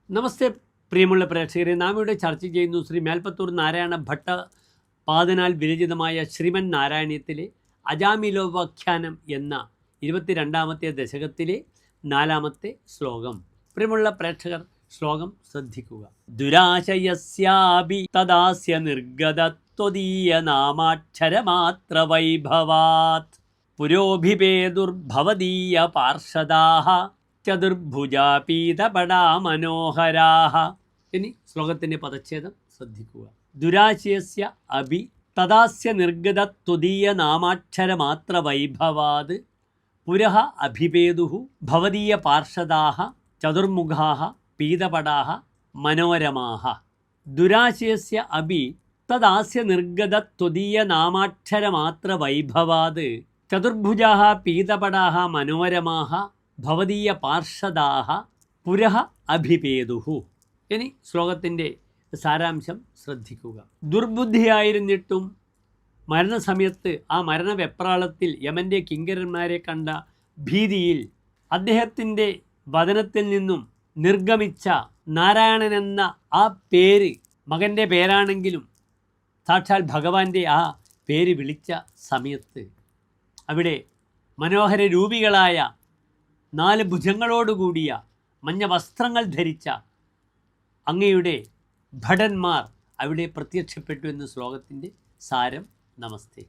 നമസ്തേ പ്രിയമുള്ള പ്രേക്ഷകരെ, നാം ഇവിടെ ചർച്ച ചെയ്യുന്നു ശ്രീ മേൽപ്പത്തൂർ നാരായണ ഭട്ട പാദനാൽ വിരചിതമായ ശ്രീമൻ നാരായണീയത്തിലെ അജാമിലോപാഖ്യാനം എന്ന 22ാമത്തെ ദശകത്തിലെ 4ാമത്തെ ശ്ലോകം. പ്രിയമുള്ള പ്രേക്ഷകർ, ശ്ലോകം ശ്രദ്ധിക്കുക. ദുരാശയസ്യാപി തദാസ്യ നിർഗതത്വദീയ നാമാക്ഷരമാത്ര വൈഭവാത് പുരോഭിപേതുർഭവദീയ പാർഷദാഃ ചതുർഭുജാപീതപടാ മനോഹരാഃ. ഇനി ശ്ലോകത്തിൻ്റെ പദച്ഛേദം ശ്രദ്ധിക്കുക. ദുരാശയസ്യ അഭി തദാസ്യ നിർഗത ത്വദീയ നാമാക്ഷരമാത്ര വൈഭവാത് പുരഃ അഭിപേതുഃ ഭവദീയ പാർഷദാഃ ചതുർമുഖാഃ പീതപടാഃ മനോരമാഃ. ദുരാശയസ്യ അഭി തദാസ്യ നിർഗത ത്വദീയ നാമാക്ഷരമാത്ര വൈഭവാത് ചതുർഭുജാഃ പീതപടാഃ മനോരമാഃ ഭവദീയ പാർഷദാഃ പുരഃ അഭിപേതുഃ. ഇനി ശ്ലോകത്തിൻ്റെ സാരാംശം ശ്രദ്ധിക്കുക. ദുർബുദ്ധിയായിരുന്നിട്ടും മരണസമയത്ത് ആ മരണവെപ്രാളത്തിൽ യമൻ്റെ കിങ്കരന്മാരെ കണ്ട ഭീതിയിൽ അദ്ദേഹത്തിൻ്റെ വദനത്തിൽ നിന്നും നിർഗമിച്ച നാരായണനെന്ന ആ പേര്, മകൻ്റെ പേരാണെങ്കിലും സാക്ഷാൽ ഭഗവാന്റെ ആ പേര് വിളിച്ച സമയത്ത് അവിടെ മനോഹര രൂപികളായ 4 ഭുജങ്ങളോടുകൂടിയ മഞ്ഞ വസ്ത്രങ്ങൾ ധരിച്ച അങ്ങയുടെ ഭടന്മാർ അവിടെ പ്രത്യക്ഷപ്പെട്ടു എന്ന് ശ്ലോകത്തിൻ്റെ സാരം. നമസ്തേ.